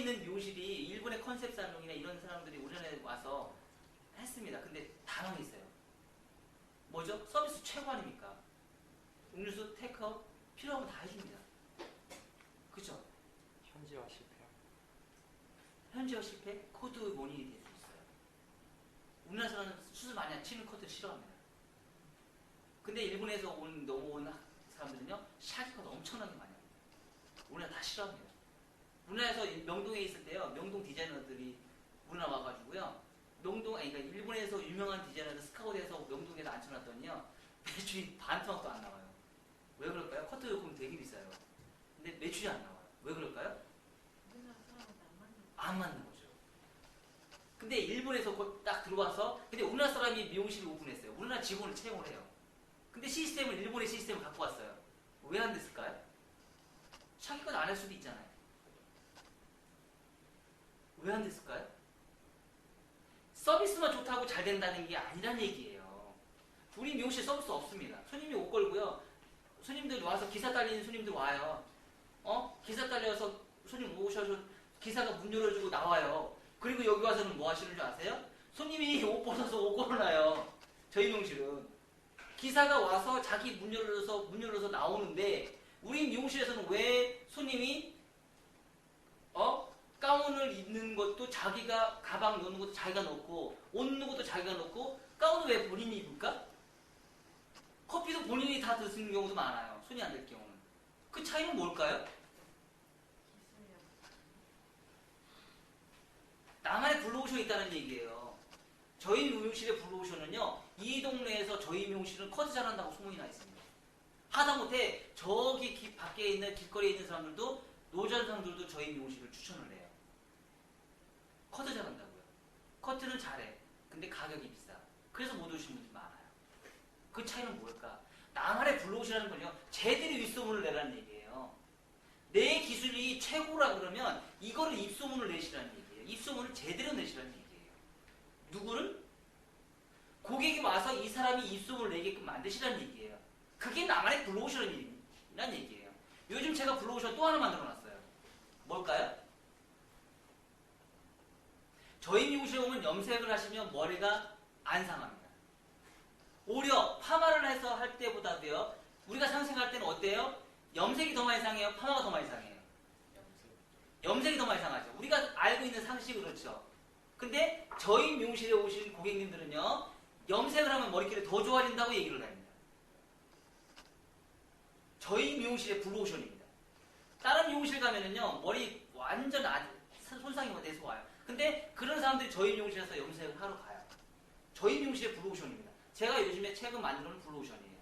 있는 미용실이 일본의 컨셉 살롱이나 이런 사람들이 우리나라에 와서 했습니다. 근데 다 망했어요. 뭐죠? 서비스 최고 아닙니까? 음료수, 테이크아웃 필요하면 다 해줍니다. 그쵸? 현지화 실패. 현지화 실패? 그것도 원인이 될 수 있어요. 우리나라 사람은 수술 많이 안 치는 커트를 싫어합니다. 근데 일본에서 넘어온 사람들은요, 샤기컷 엄청나게 많이 합니다. 우리나라 다 싫어합니다. 우리나라에서 명동에 있을 때요, 명동 디자이너들이 우리나라 와가지고요, 그러니까 일본에서 유명한 디자이너들 스카우트해서 명동에다 앉혀놨더니요, 매출이 반토막도 안 나와요. 왜 그럴까요? 커트 요금 되게 비싸요. 근데 매출이 안 나와요. 왜 그럴까요? 우리나라 사람한테 안 맞는 거죠. 근데 일본에서 딱 들어와서, 근데 우리나라 사람이 미용실을 오픈했어요. 우리나라 직원을 채용을 해요. 근데 시스템을, 일본의 시스템을 갖고 왔어요. 왜 안 됐을까요? 자기가 안 할 수도 있잖아요. 왜 안 됐을까요? 서비스만 좋다고 잘 된다는 게 아니란 얘기예요. 우리 미용실 서비스 없습니다. 손님이 옷 걸고요. 손님들 와서 기사 딸리는 손님들 와요. 기사 딸려서 손님 오셔서 기사가 문 열어주고 나와요. 그리고 여기 와서는 뭐 하시는 줄 아세요? 손님이 옷 벗어서 옷 걸어놔요. 저희 미용실은. 기사가 와서 자기 문 열어서 나오는데, 우리 미용실에서는 왜 손님이 가운을 입는 것도 자기가, 가방 넣는 것도 자기가 넣고, 옷 넣는 것도 자기가 넣고, 가운은 왜 본인이 입을까? 커피도 본인이 다 드시는 경우도 많아요. 손이 안 될 경우는. 그 차이는 뭘까요? 기술력. 나만의 블루오션이 있다는 얘기예요. 저희 미용실의 블루오션은요, 이 동네에서 저희 미용실은 커트 잘한다고 소문이 나 있습니다. 하다못해 저기 밖에 있는 길거리에 있는 사람들도, 노점상들도 저희 미용실을 추천을 해요. 커트 잘한다고요. 커트는 잘해. 근데 가격이 비싸. 그래서 못 오시는 분들이 많아요. 그 차이는 뭘까? 나만의 블루오션이라는 건요, 쟤들이 윗소문을 내라는 얘기예요. 내 기술이 최고라 그러면 이거를 입소문을 내시라는 얘기예요. 입소문을 제대로 내시라는 얘기예요. 누구를? 고객이 와서 이 사람이 입소문을 내게끔 만드시라는 얘기예요. 그게 나만의 블루오션이라는 얘기예요. 요즘 제가 블루오션 또 하나 만들어놨어요. 뭘까요? 저희 미용실에 오면 염색을 하시면 머리가 안 상합니다. 오히려 파마를 해서 할 때보다도요, 우리가 상생할 때는 어때요? 염색이 더 많이 상해요? 파마가 더 많이 상해요? 염색이 더 많이 상하죠. 우리가 알고 있는 상식이 그렇죠. 근데 저희 미용실에 오신 고객님들은요, 염색을 하면 머리결이 더 좋아진다고 얘기를 합니다. 저희 미용실의 블루오션입니다. 다른 미용실 가면은요, 머리 완전 손상이 돼서 와요. 근데 그런 사람들이 저희 미용실에서 염색을 하러 가요. 저희 미용실의 블루오션입니다. 제가 요즘에 최근 만들어놓은 블루오션이에요.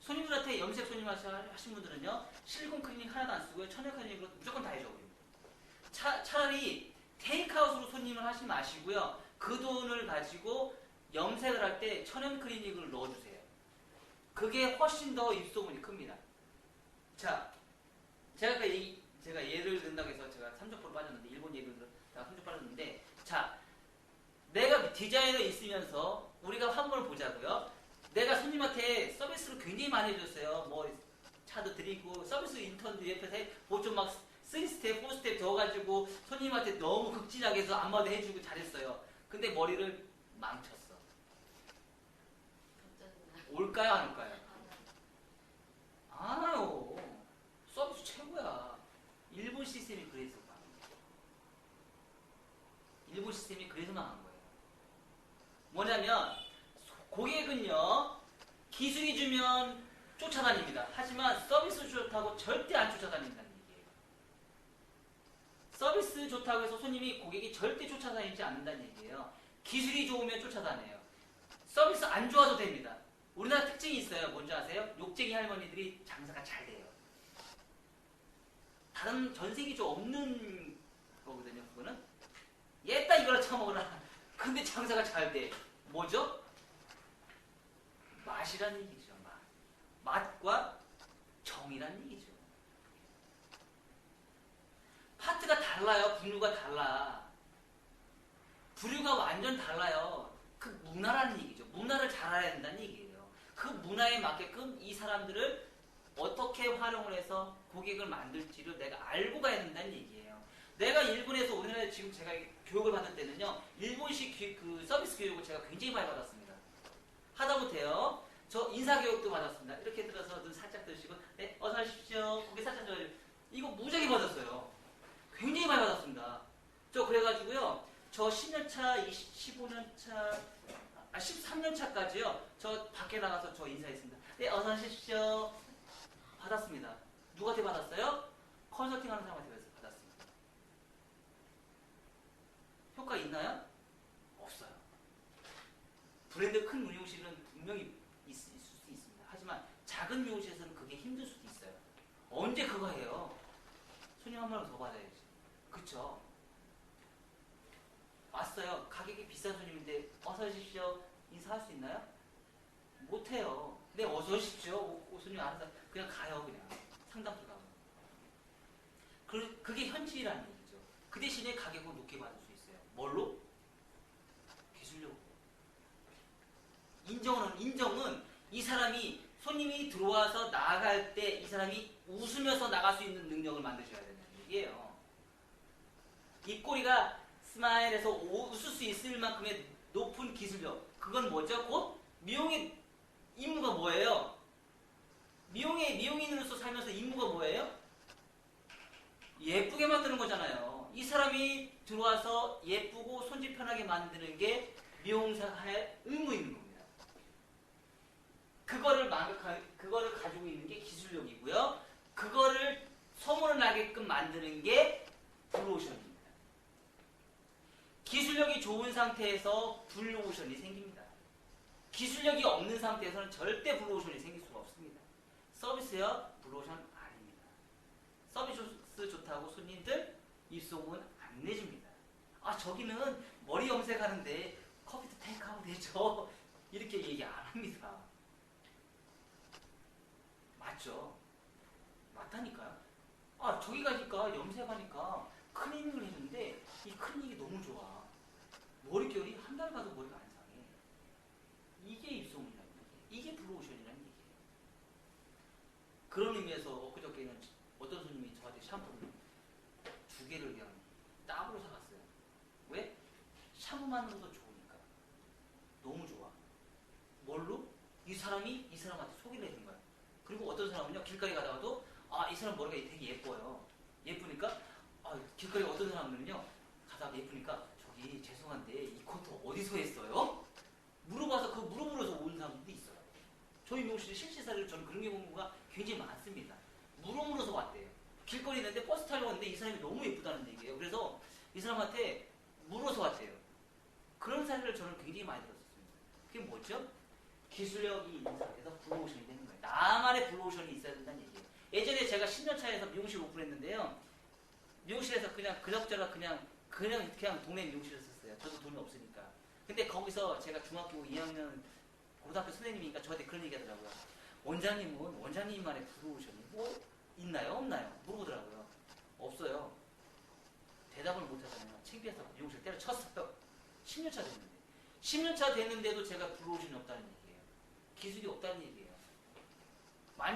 손님들한테 염색 손님 하신 분들은요, 실리콘 클리닉 하나도 안 쓰고요, 천연 클리닉으로 무조건 다 해줘버립니다. 차라리 테이크아웃으로 손님을 하지 마시고요, 그 돈을 가지고 염색을 할 때 천연 클리닉을 넣어주세요. 그게 훨씬 더 입소문이 큽니다. 자, 제가 예를 든다고 해서 제가 3족보로 빠졌는데, 일본 예를 들다가 3족 빠졌는데, 자, 내가 디자이너 있으면서 우리가 한번 보자고요. 내가 손님한테 서비스를 굉장히 많이 해줬어요. 뭐 차도 드리고 서비스 인턴도 옆에서 보좀 막 3스텝, 4스텝 줘가지고 손님한테 너무 극진하게 해서 안마도 해주고 잘했어요. 근데 머리를 망쳤어. 올까요, 안 올까요? 안 와요. 서비스 최고야. 일본 시스템이 그래서 망한 거예요. 일본 시스템이 그래서 망한 거예요. 뭐냐면 고객은요, 기술이 주면 쫓아다닙니다. 하지만 서비스 좋다고 절대 안 쫓아다닌다는 얘기예요. 서비스 좋다고 해서 고객이 절대 쫓아다니지 않는다는 얘기예요. 기술이 좋으면 쫓아다녀요. 서비스 안 좋아도 됩니다. 우리나라 특징이 있어요. 뭔지 아세요? 욕쟁이 할머니들이 장사가 잘 돼요. 다른 전 세계적으로 없는 거거든요. 그거는 얘따 이거나 처먹어라. 근데 장사가 잘 돼. 뭐죠? 맛이란 얘기죠. 맛과 정이란 얘기죠. 파트가 달라요. 분류가 달라. 부류가 완전 달라요. 그 문화라는 얘기죠. 문화를 잘 알아야 된다는 얘기예요. 그 문화에 맞게끔 이 사람들을 어떻게 활용을 해서 고객을 만들지를 내가 알고 가야 된다는 얘기예요. 내가 일본에서 우리나라에 지금 제가 교육을 받을 때는요, 일본식 그 서비스 교육을 제가 굉장히 많이 받았습니다. 하다못해요, 저 인사교육도 받았습니다. 이렇게 들어서 눈 살짝 뜨시고, 네, 어서 오십시오. 고개 살짝 들어요. 이거 무지하게 받았어요. 굉장히 많이 받았습니다. 저 그래가지고요, 저 10년차, 15년차, 13년차까지요, 저 밖에 나가서 저 인사했습니다. 네, 어서 오십시오. 받았습니다. 누구한테 받았어요? 컨설팅 하는 사람한테 받았습니다. 효과 있나요? 없어요. 브랜드 큰 미용실은 분명히 있을 수 있습니다. 하지만 작은 미용실에서는 그게 힘들 수도 있어요. 언제 그거 해요? 손님 한 번 더 받아야지. 그쵸? 왔어요. 가격이 비싼 손님인데 어서 오십시오. 인사할 수 있나요? 못해요. 네, 어서 오십시오. 손님 알아서 그냥 가요. 그냥 상담 들어가고. 그게 현실이라는 얘기죠. 그 대신에 가격을 높게 받을 수 있어요. 뭘로? 기술력으로. 인정은 이 사람이 손님이 들어와서 나갈 때 이 사람이 웃으면서 나갈 수 있는 능력을 만드셔야 된다는 얘기예요. 입꼬리가 스마일에서 웃을 수 있을 만큼의 높은 기술력. 그건 뭐죠? 곧 미용의 임무가 뭐예요? 미용인으로서 살면서 임무가 뭐예요? 예쁘게 만드는 거잖아요. 이 사람이 들어와서 예쁘고 손질 편하게 만드는 게 미용사의 의무인 겁니다. 그거를 가지고 있는 게 기술력이고요. 그거를 소문을 나게끔 만드는 게 블루오션입니다. 기술력이 좋은 상태에서 블루오션이 생깁니다. 기술력이 없는 상태에서는 절대 블루오션이 생길 수가 없습니다. 서비스요? 블루오션 아닙니다. 서비스 좋다고 손님들 입소문 안 내줍니다. 아, 저기는 머리 염색하는데 커피도 테이크아웃 되죠? 이렇게 얘기 안 합니다. 맞죠? 맞다니까요. 아, 저기 가니까 염색하니까 클리닝을 해주는데 이 클리닝이 너무 좋아. 머릿결이 한 달 가도 머리가 안 상해. 이게 입소문이라는 얘기예요. 이게 블루오션이라는 얘기예요. 그런 의미에서 엊그저께는 어떤 손님이 저한테 샴푸를 2개를 그냥 따로 사갔어요. 왜? 샴푸만으로도 좋으니까. 너무 좋아. 뭘로? 이 사람이 이 사람한테 소개를 해준 거야. 그리고 어떤 사람은요, 길거리 가다가도 아, 이 사람 머리가 되게 예뻐요. 예쁘니까 길거리 어떤 사람들은요, 가다가 예쁘니까 저기 죄송한데 이 코트 어디서 했어요? 물어봐서 그 물어보러서 온 사람들도 있어요. 저희 미용실에 실시사를 저는 그런 경우가 굉장히 많습니다. 물어보러서 왔대요. 길거리 있는데 버스 타려고 왔는데 이 사람이 너무 예쁘다는 얘기예요. 그래서 이 사람한테 물어서 왔대요. 그런 사례를 저는 굉장히 많이 들었습니다. 그게 뭐죠? 기술력이 있는 상태에서 블루오션이 되는 거예요. 나만의 블루오션이 있어야 된다는 얘기예요. 예전에 제가 10년 차에서 미용실 오픈했는데요. 미용실에서 그냥 그럭저럭 그냥 동네 미용실을 썼어요. 저도 돈이 없으니까. 근데 거기서 제가 중학교 2학년 고등학교 선생님이니까 저한테 그런 얘기 하더라고요. 원장님은 원장님만의 블루오션이 뭐 있나요? 없나요? 물어보더라고요. 없어요. 대답을 못하잖아요. 창피해서 미용실 때려쳤어요. 10년 차 됐는데. 10년 차 됐는데도 제가 블루오션이 없다는 얘기예요. 기술이 없다는 얘기예요.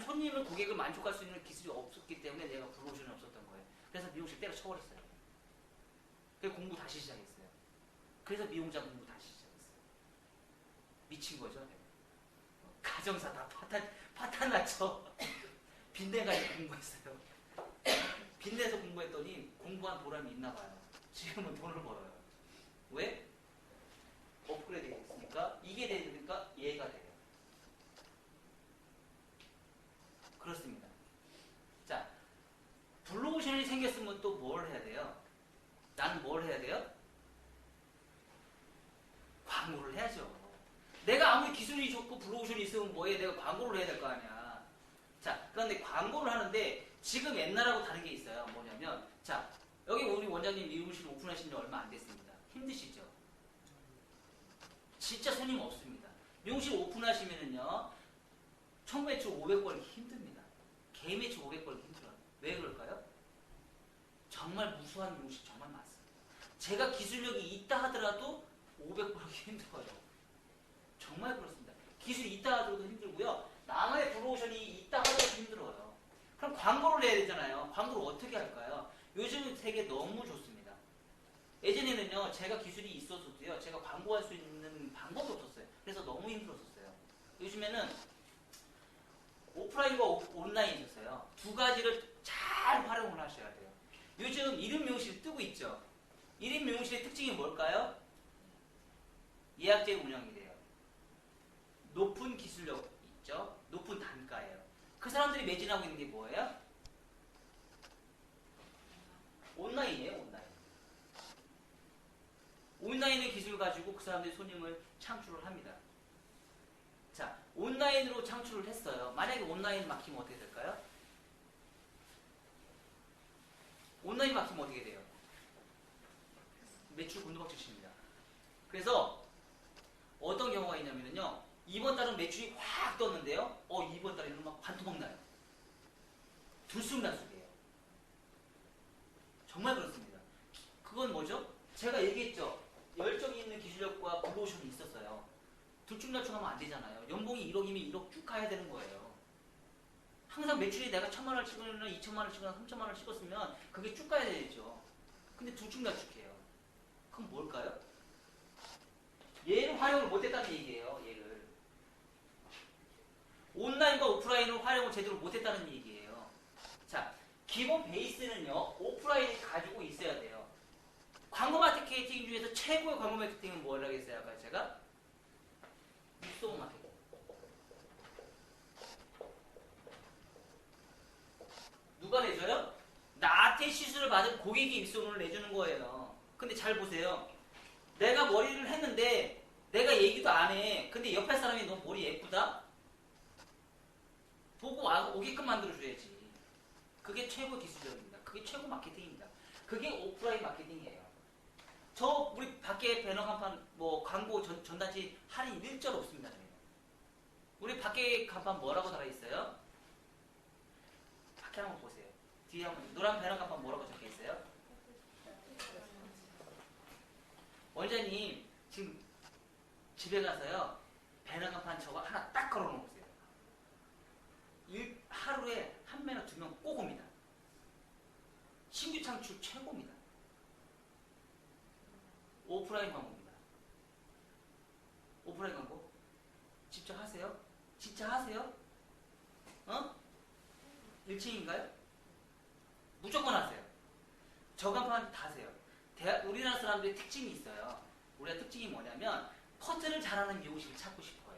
손님을, 고객을 만족할 수 있는 기술이 없었기 때문에 내가 블루오션이 없었던 거예요. 그래서 미용실 때려쳐버렸어요. 그래서 공부 다시 시작했어요. 그래서 미용자 공부 다시 시작했어요. 미친 거죠. 가정사 다 파탄 났죠. 빈대 가지고 공부했어요. 빈대에서 공부했더니 공부한 보람이 있나 봐요. 지금은 돈을 벌어요. 왜? 업그레이드 됐으니까 이게 되니까 얘가 돼요. 그렇습니다. 자, 블루오션이 생겼으면 또 뭘 해야 돼요? 나는 뭘 해야 돼요? 광고를 해야죠. 내가 아무리 기술이 좋고 블루오션이 있으면 뭐해? 내가 광고를 해야 될 거 아니야. 자, 그런데 광고를 하는데 지금 옛날하고 다른 게 있어요. 뭐냐면, 자, 여기 우리 원장님 미용실 오픈하신 지 얼마 안 됐습니다. 힘드시죠? 진짜 손님 없습니다. 미용실 오픈하시면은요, 총 매출 500 벌기 힘듭니다. 개 매출 500 벌기 힘들어요. 왜 그럴까요? 정말 무수한 미용실 정말 많습니다. 제가 기술력이 있다 하더라도 500 벌기 힘들어요. 정말 그렇습니다. 기술이 있다 하더라도 힘들고요. 나만의 블루오션이 있다 하더라도 힘들어요. 광고를 내야 되잖아요. 광고를 어떻게 할까요? 요즘은 되게 너무 좋습니다. 예전에는요, 제가 기술이 있었어도요, 제가 광고할 수 있는 방법이 없었어요. 그래서 너무 힘들었었어요. 요즘에는 오프라인과 온라인이 있었어요. 두 가지를 잘 활용을 하셔야 돼요. 요즘 1인 미용실 뜨고 있죠. 1인 미용실의 특징이 뭘까요? 예약제 운영이 돼요. 높은 기술력 있죠. 높은 단가예요. 그 사람들이 매진하고 있는 게 뭐예요? 온라인이에요. 온라인. 온라인의 기술 가지고 그 사람들이 손님을 창출을 합니다. 자, 온라인으로 창출을 했어요. 만약에 온라인 막히면 어떻게 될까요? 온라인 막히면 어떻게 돼요? 매출 곤두박질칩니다. 그래서 어떤 경우가 있냐면요, 이번 달은 매출이 확 떴는데요, 이번 달에는 막 반토막 나요. 들쑥날쑥해요. 정말 그렇습니다. 그건 뭐죠? 제가 얘기했죠. 열정이 있는 기술력과 블루오션이 있었어요. 들쭉날쭉하면 안 되잖아요. 연봉이 1억이면 1억 쭉 가야 되는 거예요. 항상 매출이 내가 1,000만 원을 찍거나 2,000만 원을 찍거나 3,000만 원을 찍었으면 그게 쭉 가야 되죠. 근데 들쭉날쭉해요. 그럼 뭘까요? 얘를 활용을 못했다는 얘기예요. 얘를. 온라인과 오프라인을 활용을 제대로 못했다는 얘기예요. 자, 기본 베이스는요, 오프라인이 가지고 있어야 돼요. 광고 마케팅 중에서 최고의 광고 마케팅은 뭐라고 했어요? 아까 제가? 입소문 마케팅. 누가 내줘요? 나한테 시술을 받은 고객이 입소문을 내주는 거예요. 근데 잘 보세요. 내가 머리를 했는데 내가 얘기도 안 해. 근데 옆에 사람이 너 머리 예쁘다? 보고 오게끔 만들어줘야지. 그게 최고 기술력입니다. 그게 최고 마케팅입니다. 그게 오프라인 마케팅이에요. 우리 밖에 배너 간판 뭐 광고 전단지 할인 일절 없습니다. 저희는. 우리 밖에 간판 뭐라고 달아있어요? 밖에 한번 보세요. 뒤에 한번 노란 배너 간판 뭐라고 적혀있어요? 원장님 지금 집에 가서요, 배너 간판 저거 하나 딱 걸어놓으세요. 하루에 한 명이나 두 명 꼭 옵니다. 신규 창출 최고입니다. 오프라인 광고입니다. 오프라인 광고 직접 하세요? 진짜 하세요? 1층인가요? 무조건 하세요. 저 간판 다 하세요. 우리나라 사람들의 특징이 있어요. 우리가 특징이 뭐냐면 커트를 잘하는 미용실을 찾고 싶어요.